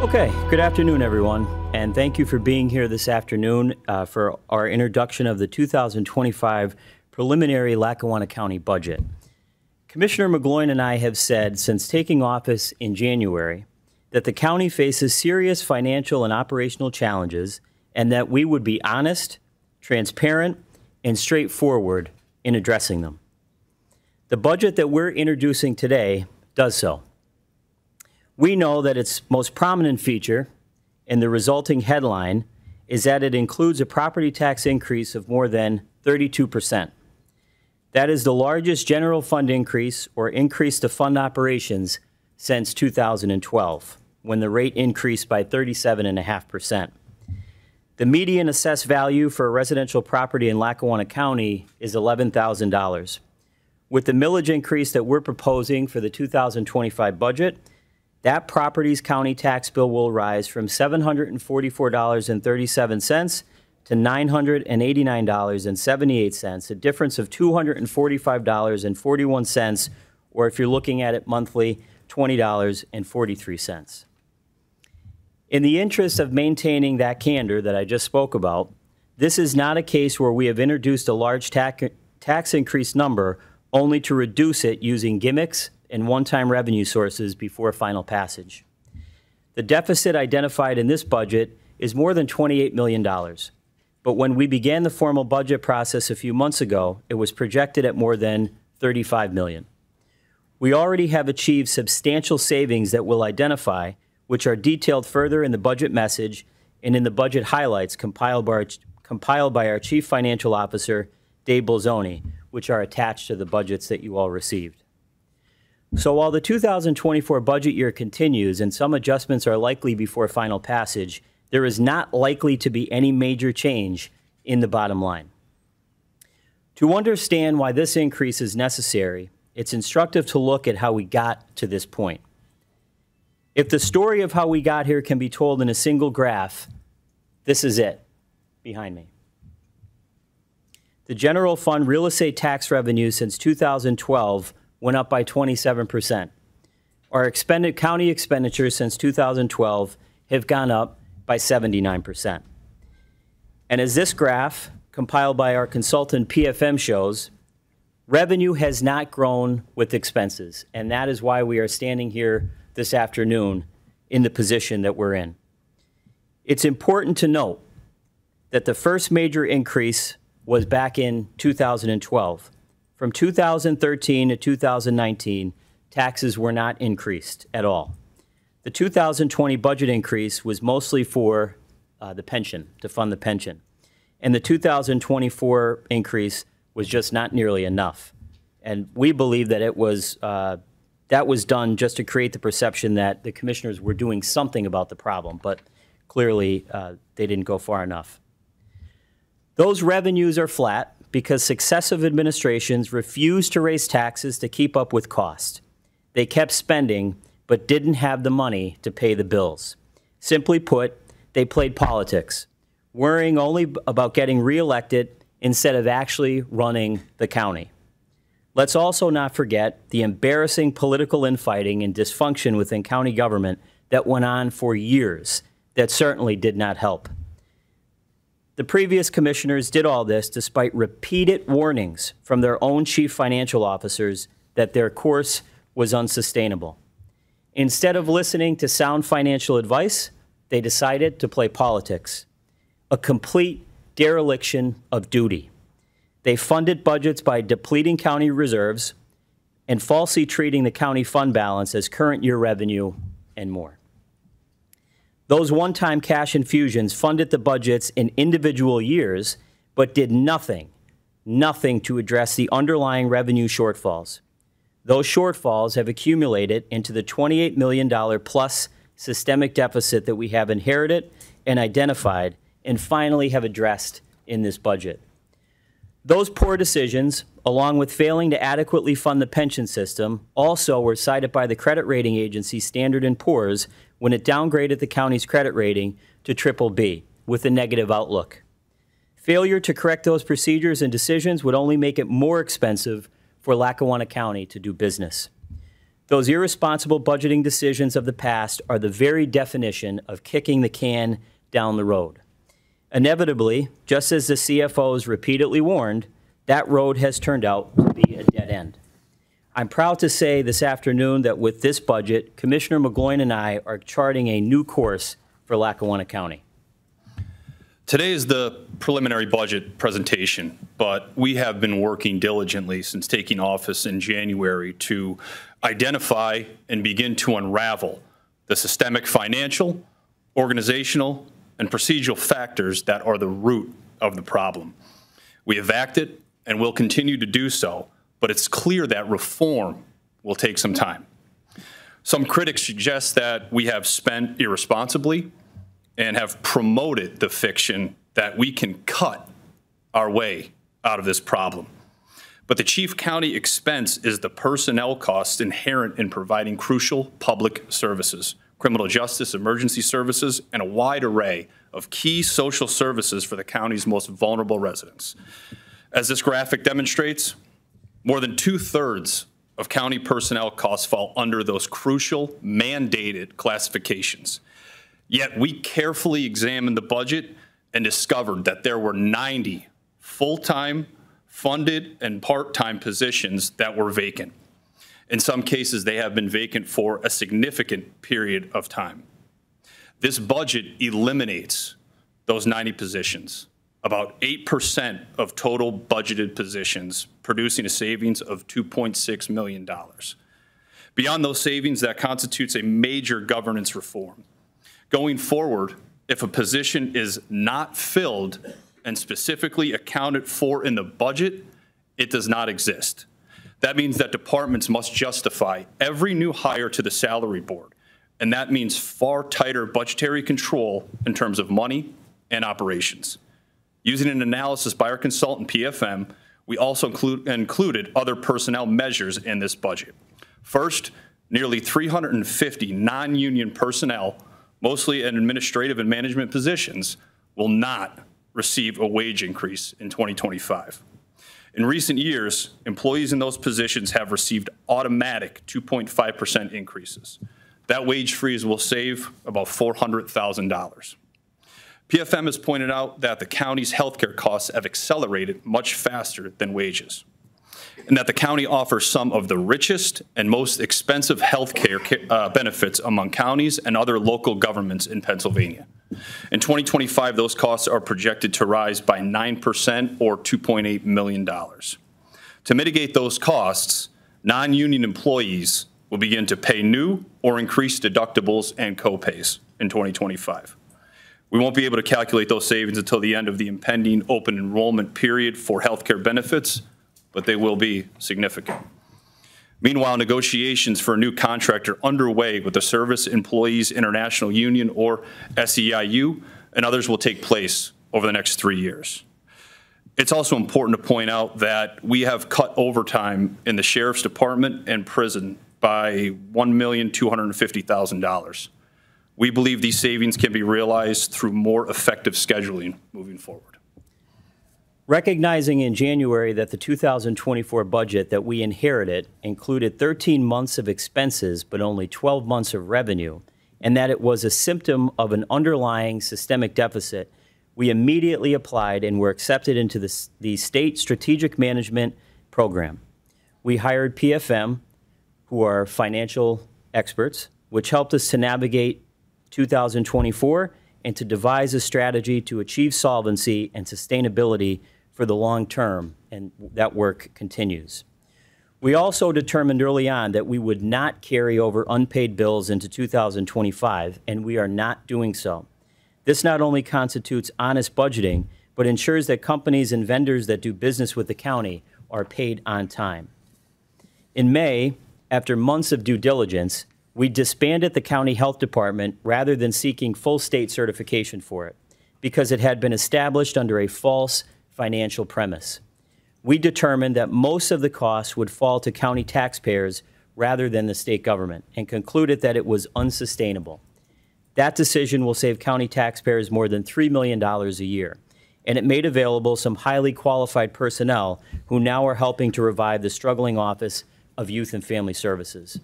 Okay, good afternoon, everyone, and thank you for being here this afternoon for our introduction of the 2025 preliminary Lackawanna County budget. Commissioner McGloin and I have said since taking office in January that the county faces serious financial and operational challenges and that we would be honest, transparent, and straightforward in addressing them. The budget that we're introducing today does so. We know that its most prominent feature and the resulting headline is that it includes a property tax increase of more than 32%. That is the largest general fund increase or increase to fund operations since 2012, when the rate increased by 37.5%. The median assessed value for a residential property in Lackawanna County is $11,000. With the millage increase that we're proposing for the 2025 budget, that property's county tax bill will rise from $744.37 to $989.78, a difference of $245.41, or if you're looking at it monthly, $20.43. In the interest of maintaining that candor that I just spoke about, this is not a case where we have introduced a large tax increase number only to reduce it using gimmicks and one-time revenue sources before final passage. The deficit identified in this budget is more than $28 million. But when we began the formal budget process a few months ago, it was projected at more than $35 million. We already have achieved substantial savings that we'll identify, which are detailed further in the budget message and in the budget highlights compiled by our Chief Financial Officer, Dave Bolzoni, which are attached to the budgets that you all received. So while the 2024 budget year continues and some adjustments are likely before final passage, there is not likely to be any major change in the bottom line. To understand why this increase is necessary, it's instructive to look at how we got to this point. If the story of how we got here can be told in a single graph, this is it behind me. The general fund real estate tax revenue since 2012 went up by 27%. Our county expenditures since 2012 have gone up by 79%. And as this graph, compiled by our consultant PFM shows, revenue has not grown with expenses, and that is why we are standing here this afternoon in the position that we're in. It's important to note that the first major increase was back in 2012. From 2013 to 2019, taxes were not increased at all. The 2020 budget increase was mostly for the pension, to fund the pension. And the 2024 increase was just not nearly enough. And we believe that that was done just to create the perception that the commissioners were doing something about the problem, but clearly they didn't go far enough. Those revenues are flat because successive administrations refused to raise taxes to keep up with cost. They kept spending, but didn't have the money to pay the bills. Simply put, they played politics, worrying only about getting reelected instead of actually running the county. Let's also not forget the embarrassing political infighting and dysfunction within county government that went on for years that certainly did not help. The previous commissioners did all this despite repeated warnings from their own chief financial officers that their course was unsustainable. Instead of listening to sound financial advice, they decided to play politics, a complete dereliction of duty. They funded budgets by depleting county reserves and falsely treating the county fund balance as current year revenue and more. Those one-time cash infusions funded the budgets in individual years, but did nothing to address the underlying revenue shortfalls. Those shortfalls have accumulated into the $28 million plus systemic deficit that we have inherited and identified and finally have addressed in this budget. Those poor decisions, along with failing to adequately fund the pension system, also were cited by the credit rating agency Standard & Poor's when it downgraded the county's credit rating to BBB with a negative outlook. Failure to correct those procedures and decisions would only make it more expensive for Lackawanna County to do business. Those irresponsible budgeting decisions of the past are the very definition of kicking the can down the road. Inevitably, just as the CFOs repeatedly warned, that road has turned out to be a dead end. I'm proud to say this afternoon that with this budget, Commissioner McGloin and I are charting a new course for Lackawanna County. Today is the preliminary budget presentation, but we have been working diligently since taking office in January to identify and begin to unravel the systemic financial, organizational, and procedural factors that are the root of the problem. We have acted and will continue to do so, but it's clear that reform will take some time. Some critics suggest that we have spent irresponsibly and have promoted the fiction that we can cut our way out of this problem. But the chief county expense is the personnel costs inherent in providing crucial public services, criminal justice, emergency services, and a wide array of key social services for the county's most vulnerable residents. As this graphic demonstrates, more than 2/3 of county personnel costs fall under those crucial mandated classifications. Yet we carefully examined the budget and discovered that there were 90 full-time, funded, and part-time positions that were vacant. In some cases, they have been vacant for a significant period of time. This budget eliminates those 90 positions, about 8% of total budgeted positions, producing a savings of $2.6 million. Beyond those savings, that constitutes a major governance reform. Going forward, if a position is not filled and specifically accounted for in the budget, it does not exist. That means that departments must justify every new hire to the salary board, and that means far tighter budgetary control in terms of money and operations. Using an analysis by our consultant, PFM, we also included other personnel measures in this budget. First, nearly 350 non-union personnel, mostly in administrative and management positions, will not receive a wage increase in 2025. In recent years, employees in those positions have received automatic 2.5% increases. That wage freeze will save about $400,000. PFM has pointed out that the county's healthcare costs have accelerated much faster than wages, and that the county offers some of the richest and most expensive healthcare benefits among counties and other local governments in Pennsylvania. In 2025, those costs are projected to rise by 9% or $2.8 million. To mitigate those costs, non-union employees will begin to pay new or increased deductibles and copays in 2025. We won't be able to calculate those savings until the end of the impending open enrollment period for healthcare benefits, but they will be significant. Meanwhile, negotiations for a new contract are underway with the Service Employees International Union, or SEIU, and others will take place over the next 3 years. It's also important to point out that we have cut overtime in the Sheriff's Department and prison by $1,250,000. We believe these savings can be realized through more effective scheduling moving forward. Recognizing in January that the 2024 budget that we inherited included 13 months of expenses but only 12 months of revenue, and that it was a symptom of an underlying systemic deficit, we immediately applied and were accepted into the State Strategic Management Program. We hired PFM, who are financial experts, which helped us to navigate 2024 and to devise a strategy to achieve solvency and sustainability for the long term, and that work continues. We also determined early on that we would not carry over unpaid bills into 2025, and we are not doing so. This not only constitutes honest budgeting, but ensures that companies and vendors that do business with the county are paid on time. In May, after months of due diligence, we disbanded the county health department rather than seeking full state certification for it, because it had been established under a false financial premise. We determined that most of the costs would fall to county taxpayers rather than the state government, and concluded that it was unsustainable. That decision will save county taxpayers more than $3 million a year, and it made available some highly qualified personnel who now are helping to revive the struggling Office of Youth and Family Services.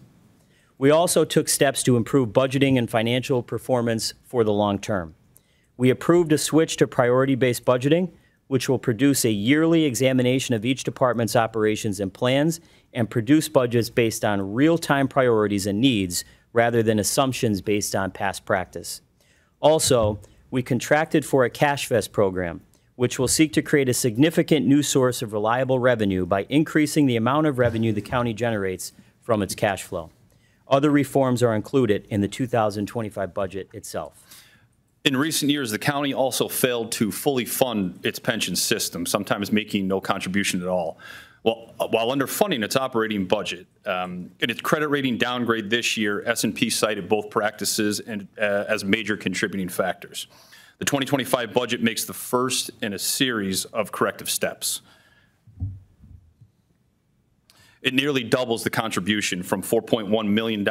We also took steps to improve budgeting and financial performance for the long term. We approved a switch to priority-based budgeting, which will produce a yearly examination of each department's operations and plans and produce budgets based on real-time priorities and needs rather than assumptions based on past practice. Also, we contracted for a cash vest program, which will seek to create a significant new source of reliable revenue by increasing the amount of revenue the county generates from its cash flow. Other reforms are included in the 2025 budget itself. In recent years, the county also failed to fully fund its pension system, sometimes making no contribution at all. Well, while underfunding its operating budget, in its credit rating downgrade this year, S&P cited both practices as major contributing factors. The 2025 budget makes the first in a series of corrective steps. It nearly doubles the contribution from $4.1 million to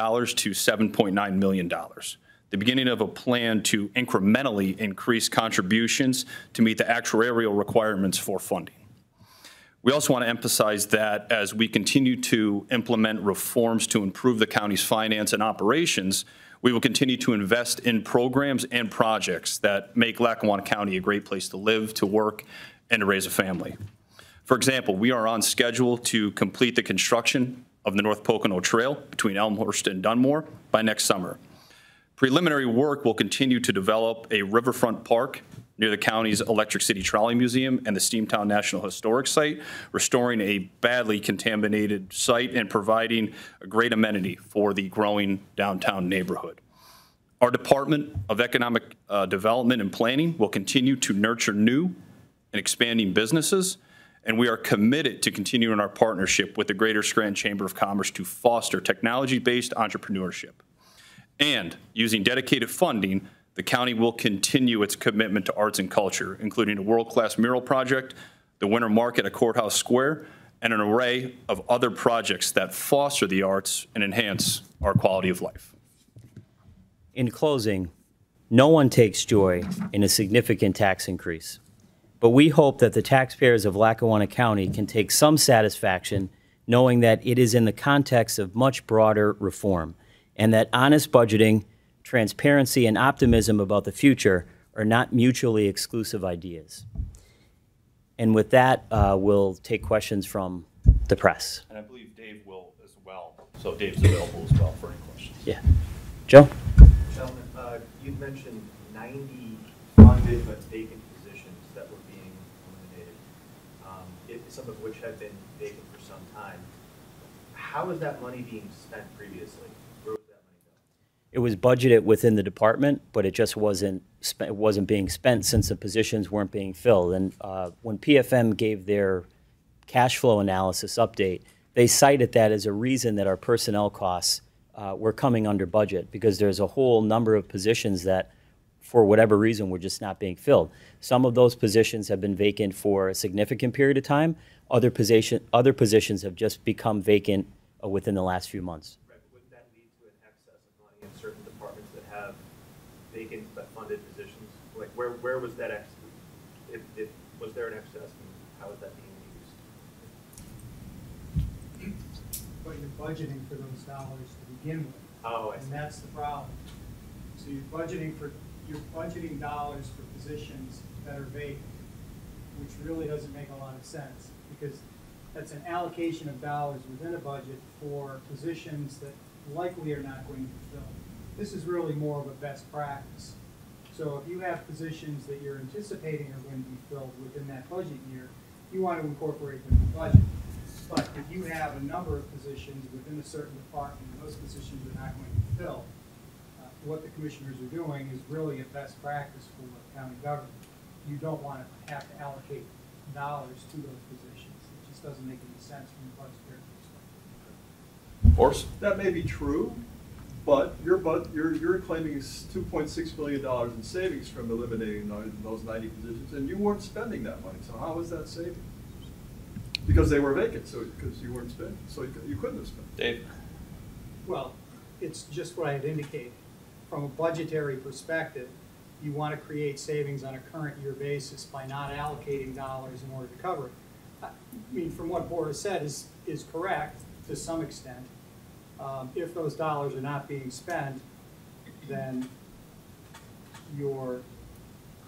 $7.9 million. The beginning of a plan to incrementally increase contributions to meet the actuarial requirements for funding. We also want to emphasize that as we continue to implement reforms to improve the county's finance and operations, we will continue to invest in programs and projects that make Lackawanna County a great place to live, to work, and to raise a family. For example, we are on schedule to complete the construction of the North Pocono Trail between Elmhurst and Dunmore by next summer. Preliminary work will continue to develop a riverfront park near the county's Electric City Trolley Museum and the Steamtown National Historic Site, restoring a badly contaminated site and providing a great amenity for the growing downtown neighborhood. Our Department of Economic Development and Planning will continue to nurture new and expanding businesses, and we are committed to continuing our partnership with the Greater Scranton Chamber of Commerce to foster technology-based entrepreneurship. And using dedicated funding, the county will continue its commitment to arts and culture, including a world-class mural project, the Winter Market at Courthouse Square, and an array of other projects that foster the arts and enhance our quality of life. In closing, no one takes joy in a significant tax increase, but we hope that the taxpayers of Lackawanna County can take some satisfaction knowing that it is in the context of much broader reform, and that honest budgeting, transparency, and optimism about the future are not mutually exclusive ideas. And with that, we'll take questions from the press. And I believe Dave will as well. So Dave's available as well for any questions. Yeah. Joe? Gentlemen, you mentioned 90 funded but vacant positions that were being eliminated, some of which had been vacant for some time. How is that money being spent previously? Where was that money going? It was budgeted within the department, but it just wasn't being spent since the positions weren't being filled. And when PFM gave their cash flow analysis update, they cited that as a reason that our personnel costs were coming under budget, because there's a whole number of positions that, for whatever reason, were just not being filled. Some of those positions have been vacant for a significant period of time. Other positions have just become vacant within the last few months. Right, but wouldn't that lead to an excess of money in certain departments that have vacant but funded positions? Like, where was that excess? Was there an excess, and how is that being used? But you're budgeting for those dollars to begin with. Oh, I see. And that's the problem. So you're budgeting dollars for positions that are vacant, which really doesn't make a lot of sense, because that's an allocation of dollars within a budget for positions that likely are not going to be filled. This is really more of a best practice. So if you have positions that you're anticipating are going to be filled within that budget year, you want to incorporate them in the budget. But if you have a number of positions within a certain department and those positions are not going to be filled, what the commissioners are doing is really a best practice for county government. You don't want to have to allocate dollars to those positions. It just doesn't make any sense from a budgetary perspective. Horst? That may be true, but you're claiming $2.6 million in savings from eliminating those 90 positions, and you weren't spending that money. So how is that saving? Because they were vacant, so because you weren't spending, so you couldn't have spent. Dave? Well, it's just what I had indicated. From a budgetary perspective, you want to create savings on a current year basis by not allocating dollars in order to cover it. I mean, from what Boris said is correct to some extent, If those dollars are not being spent, then you're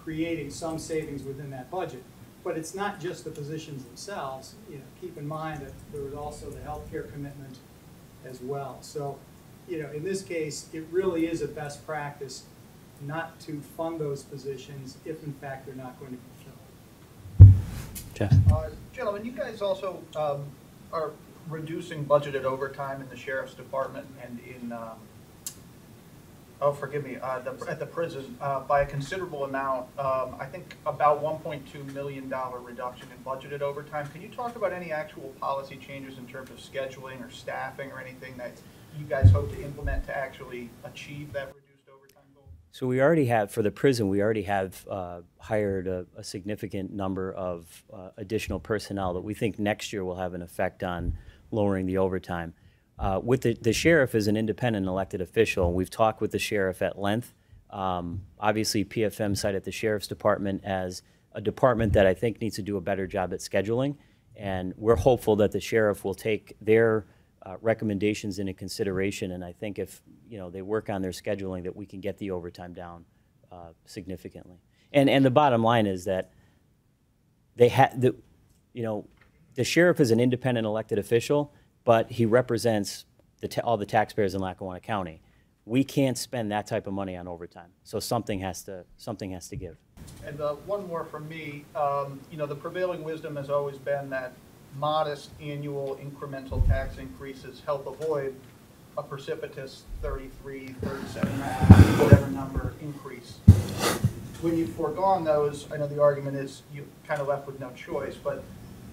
creating some savings within that budget. But it's not just the positions themselves. You know, keep in mind that there was also the healthcare commitment as well. So, you know, in this case, it really is a best practice not to fund those positions if in fact they're not going to be filled. Jeff? Gentlemen, you guys also are reducing budgeted overtime in the sheriff's department and in, at the prison by a considerable amount. I think about $1.2 million reduction in budgeted overtime. Can you talk about any actual policy changes in terms of scheduling or staffing or anything that you guys hope to implement to actually achieve that reduced overtime goal? So we already have, for the prison, we already have hired a significant number of additional personnel that we think next year will have an effect on lowering the overtime. With the sheriff is an independent elected official. We've talked with the sheriff at length. Obviously, PFM cited the sheriff's department as a department that I think needs to do a better job at scheduling. And we're hopeful that the sheriff will take their recommendations into consideration. And I think if they work on their scheduling, that we can get the overtime down significantly. And the bottom line is that they the sheriff is an independent elected official, but he represents all the taxpayers in Lackawanna County. We can't spend that type of money on overtime, so something has to give. And one more from me. The prevailing wisdom has always been that modest annual incremental tax increases help avoid a precipitous 33, 37, whatever number increase. When you've foregone those, I know the argument is you're kind of left with no choice, but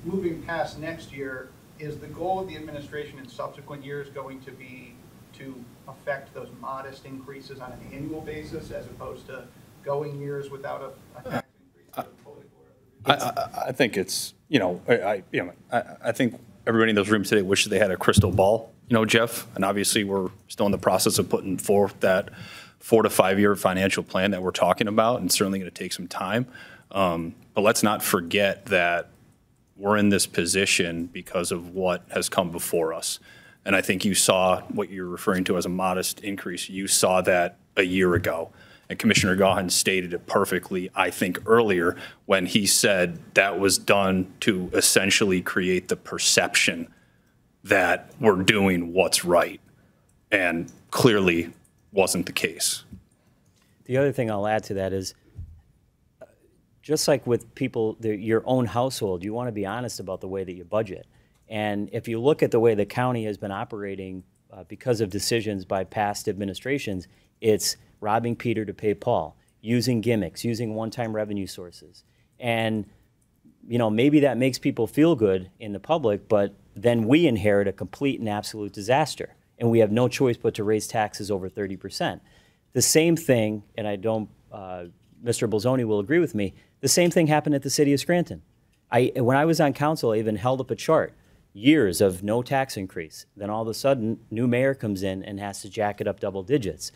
moving past next year, is the goal of the administration in subsequent years going to be to affect those modest increases on an annual basis as opposed to going years without a tax increase? I think it's, I think everybody in those rooms today wishes they had a crystal ball, Jeff, and obviously we're still in the process of putting forth that 4 to 5 year financial plan that we're talking about, and certainly going to take some time. But let's not forget that we're in this position because of what has come before us. And I think you saw what you're referring to as a modest increase. You saw that a year ago. And Commissioner Gahan stated it perfectly, I think, earlier when he said that was done to essentially create the perception that we're doing what's right. And clearly wasn't the case. The other thing I'll add to that is, just like with people, your own household, you want to be honest about the way that you budget. And if you look at the way the county has been operating because of decisions by past administrations, it's robbing Peter to pay Paul, using gimmicks, using one-time revenue sources. And maybe that makes people feel good in the public, but then we inherit a complete and absolute disaster. And we have no choice but to raise taxes over 30%. The same thing, and I don't, Mr. Bolzoni will agree with me, the same thing happened at the city of Scranton. When I was on council, I even held up a chart, years of no tax increase. Then all of a sudden, new mayor comes in and has to jack it up double digits.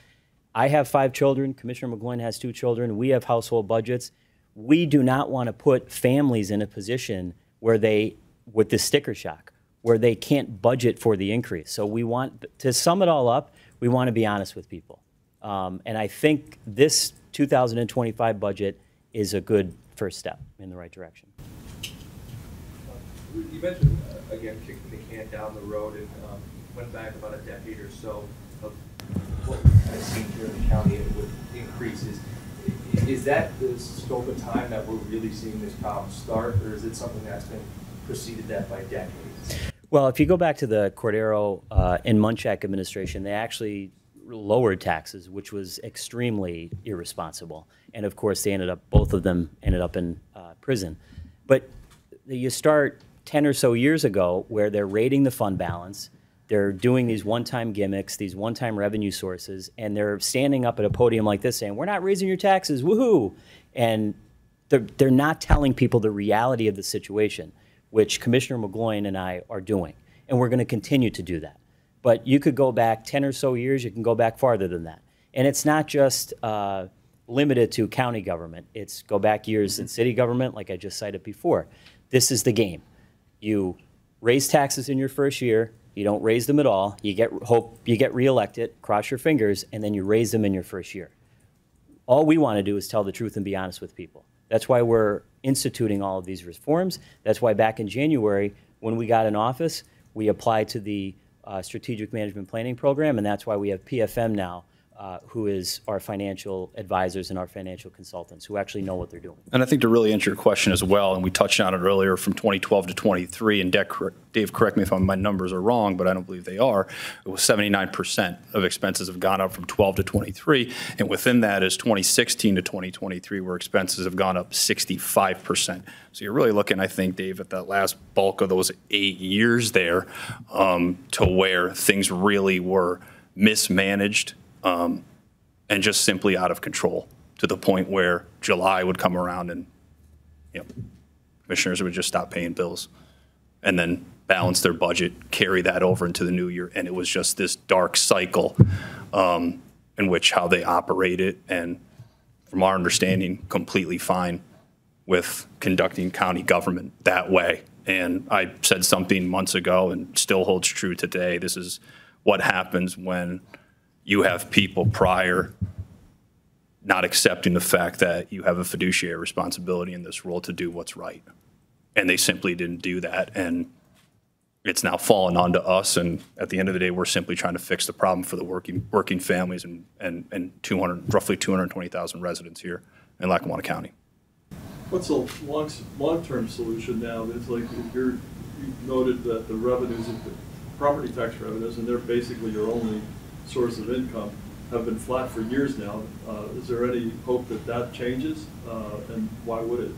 I have 5 children, Commissioner McGloin has 2 children, we have household budgets. We do not want to put families in a position where with the sticker shock, where they can't budget for the increase. So we want, to sum it all up, we want to be honest with people. And I think this 2025 budget is a good first step in the right direction. You mentioned, again, kicking the can down the road and went back about a decade or so of what I've seen here in the county with increases. Is that the scope of time that we're really seeing this problem start, or is it something that's been preceded that by decades? Well, if you go back to the Cordero and Munchak administration, they actually lowered taxes, which was extremely irresponsible. And of course, both of them ended up in prison. But you start 10 or so years ago where they're raiding the fund balance, they're doing these one-time gimmicks, these one-time revenue sources, and they're standing up at a podium like this saying, we're not raising your taxes, woohoo! And they're not telling people the reality of the situation, which Commissioner McGloin and I are doing. And we're going to continue to do that. But you could go back 10 or so years, you can go back farther than that. And it's not just limited to county government. It's go back years in city government, like I just cited before. This is the game. You raise taxes in your first year, You don't raise them at all. Hope you get reelected, cross your fingers, and then you raise them in your first year. All we want to do is tell the truth and be honest with people. That's why we're instituting all of these reforms. That's why back in January, when we got in office, we applied to the Strategic Management Planning Program, and that's why we have PFM now, who is our financial advisors and our financial consultants who actually know what they're doing. And I think to really answer your question as well, and we touched on it earlier from 2012 to 23, and Dave, correct me if my numbers are wrong, but I don't believe they are, it was 79% of expenses have gone up from 12 to 23, and within that is 2016 to 2023, where expenses have gone up 65%. So you're really looking, I think, Dave, at that last bulk of those 8 years there to where things really were mismanaged, and just simply out of control, to the point where July would come around and commissioners would just stop paying bills and then balance their budget, carry that over into the new year. And it was just this dark cycle in which how they operated, and from our understanding, completely fine with conducting county government that way. And I said something months ago and still holds true today. This is what happens when you have people prior not accepting the fact that you have a fiduciary responsibility in this role to do what's right. And they simply didn't do that. And it's now fallen onto us. And at the end of the day, we're simply trying to fix the problem for the working families and roughly 220,000 residents here in Lackawanna County. What's a long-term solution now? It's like you noted that the revenues, the property tax revenues, and they're basically your only source of income, have been flat for years now. Is there any hope that that changes, and why would it?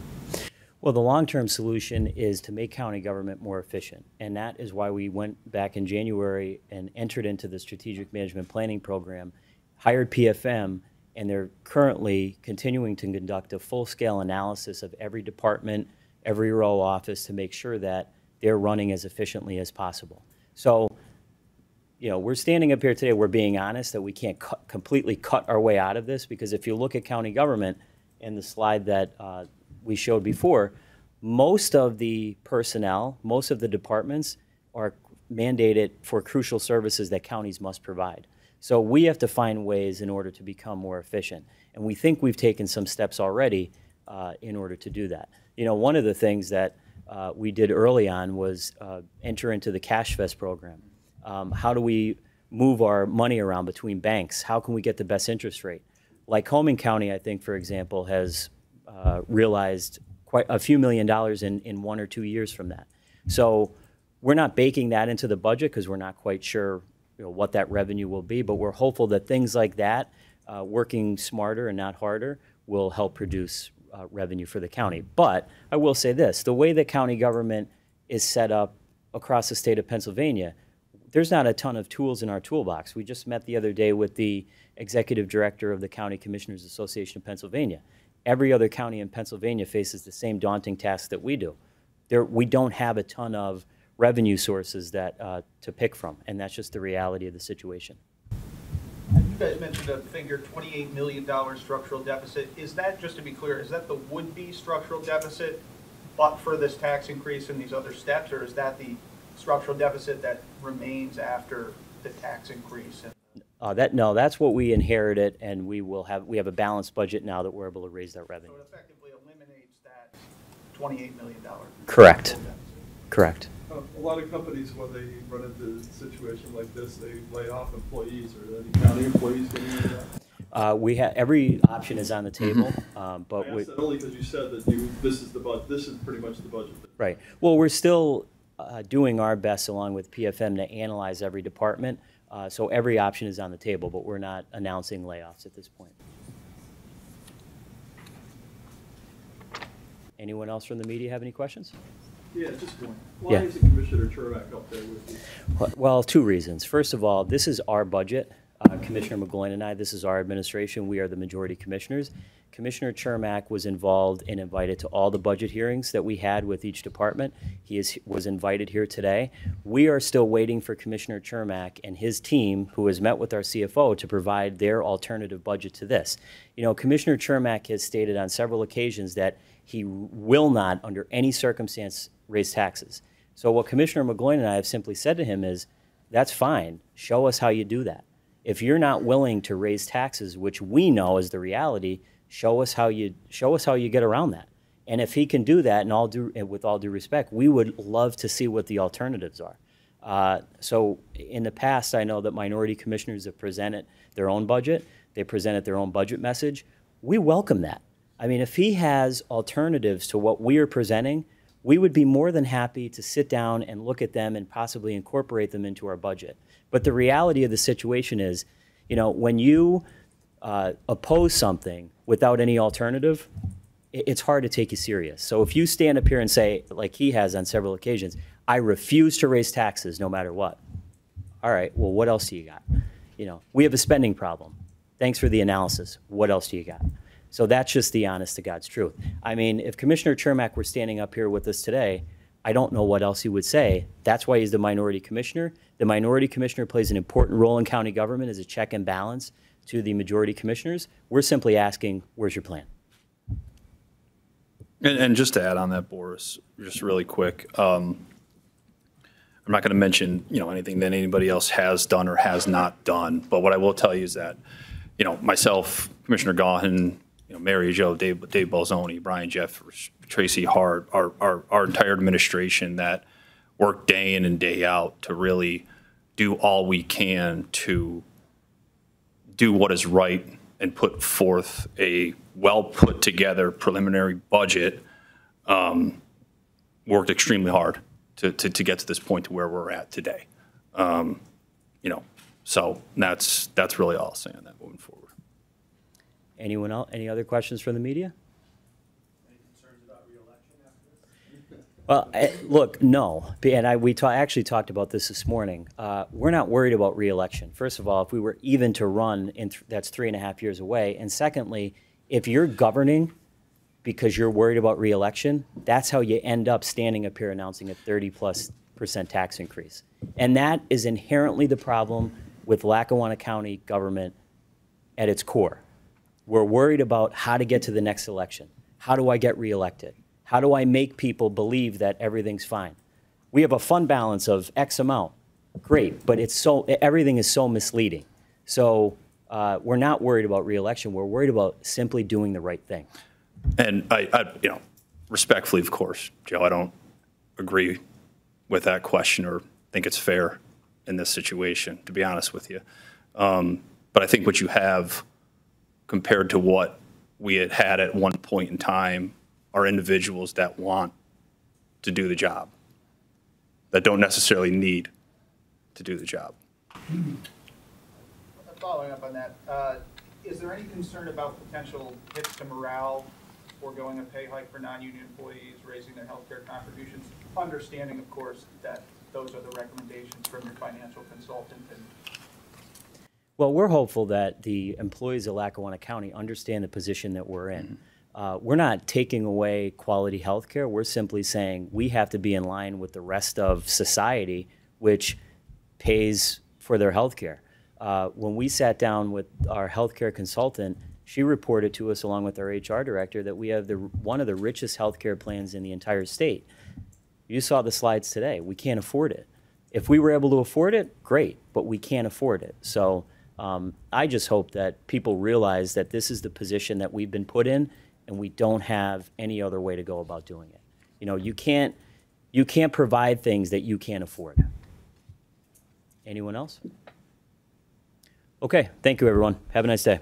Well, the long-term solution is to make county government more efficient, and that is why we went back in January and entered into the Strategic Management Planning Program, hired PFM, and they're currently continuing to conduct a full-scale analysis of every department, every row office, to make sure that they're running as efficiently as possible. So, we're standing up here today, we're being honest that we can't completely cut our way out of this, because if you look at county government in the slide that we showed before, most of the personnel, most of the departments are mandated for crucial services that counties must provide. So we have to find ways in order to become more efficient. And we think we've taken some steps already in order to do that. One of the things that we did early on was enter into the Cash Fest program. How do we move our money around between banks? How can we get the best interest rate? Lycoming County, I think, for example, has realized quite a few $1 million in 1 or 2 years from that. So we're not baking that into the budget because we're not quite sure what that revenue will be, but we're hopeful that things like that, working smarter and not harder, will help produce revenue for the county. But I will say this, the way that county government is set up across the state of Pennsylvania, there's not a ton of tools in our toolbox. We just met the other day with the executive director of the County Commissioners Association of Pennsylvania. Every other county in Pennsylvania faces the same daunting task that we do. We don't have a ton of revenue sources that to pick from, and that's just the reality of the situation. You guys mentioned a figure, $28 million structural deficit. Is that, just to be clear, is that the would-be structural deficit but for this tax increase and these other steps, or is that the structural deficit that remains after the tax increase? No, that's what we inherited, and we have a balanced budget now that we're able to raise that revenue. So it effectively eliminates that $28 million. Correct. Correct. A lot of companies, when they run into a situation like this, they lay off employees. Are any county employees getting into that? We have every option is on the table, but I asked that only because you said that this is pretty much the budget. Right. Well, we're still doing our best along with PFM to analyze every department. So every option is on the table, but we're not announcing layoffs at this point. Anyone else from the media have any questions? Yeah, just one. Why is Commissioner Chermak up there with you? Well, 2 reasons. First of all, this is our budget. Commissioner McGloin and I, this is our administration. We are the majority commissioners. Commissioner Chermak was involved and invited to all the budget hearings that we had with each department. He was invited here today. We are still waiting for Commissioner Chermak and his team, who has met with our CFO, to provide their alternative budget to this. Commissioner Chermak has stated on several occasions that he will not, under any circumstance, raise taxes. So what Commissioner McGloin and I have simply said to him is, That's fine. Show us how you do that. If you're not willing to raise taxes, which we know is the reality, show us how you get around that. And if he can do that, and with all due respect, we would love to see what the alternatives are. So in the past, I know that minority commissioners have presented their own budget. They presented their own budget message. We welcome that. I mean, if he has alternatives to what we are presenting, we would be more than happy to sit down and look at them and possibly incorporate them into our budget. But the reality of the situation is, you know, when you oppose something without any alternative, it's hard to take you serious. So if you stand up here and say, like he has on several occasions, I refuse to raise taxes no matter what. All right, well, what else do you got? You know, we have a spending problem. Thanks for the analysis. What else do you got? So that's just the honest to God's truth. I mean, if Commissioner Chermak were standing up here with us today, I don't know what else he would say. That's why he's the minority commissioner. The minority commissioner plays an important role in county government as a check and balance to the majority commissioners. We're simply asking, where's your plan? And just to add on that, Boris, just really quick, I'm not going to mention, you know, anything that anybody else has done or has not done. But what I will tell you is that, you know, myself, Commissioner Gahan, you know, Mary Jo, Dave Balzoni, Brian Jeffers, Tracy Hart, our entire administration that work day in and day out to really do all we can to do what is right and put forth a well put together preliminary budget, worked extremely hard to get to this point to where we're at today. You know, so that's really all I'll say on that moving forward. Anyone else? Any other questions from the media? Any concerns about re-election after this? Well, look, no. And we actually talked about this morning. We're not worried about re-election. First of all, if we were even to run, that's 3.5 years away. And secondly, if you're governing because you're worried about re-election, that's how you end up standing up here announcing a 30+% tax increase. And that is inherently the problem with Lackawanna County government at its core. We're worried about how to get to the next election. How do I get reelected? How do I make people believe that everything's fine? We have a fund balance of X amount. Great, but everything is so misleading. So we're not worried about reelection. We're worried about simply doing the right thing. And I you know, respectfully, of course, Joe, I don't agree with that question or think it's fair in this situation, to be honest with you. But I think what you have compared to what we had at one point in time are individuals that want to do the job, that don't necessarily need to do the job. Following up on that, is there any concern about potential hits to morale, foregoing a pay hike for non-union employees, raising their health care contributions, understanding, of course, that those are the recommendations from your financial consultant? Well, we're hopeful that the employees of Lackawanna County understand the position that we're in. We're not taking away quality health care. We're simply saying we have to be in line with the rest of society, which pays for their health care. When we sat down with our health care consultant, she reported to us, along with our HR director, that we have one of the richest health care plans in the entire state. You saw the slides today. We can't afford it. If we were able to afford it, great, but we can't afford it. So I just hope that people realize that this is the position that we've been put in, and we don't have any other way to go about doing it. You know, you can't provide things that you can't afford. Anyone else? Okay, thank you, everyone. Have a nice day.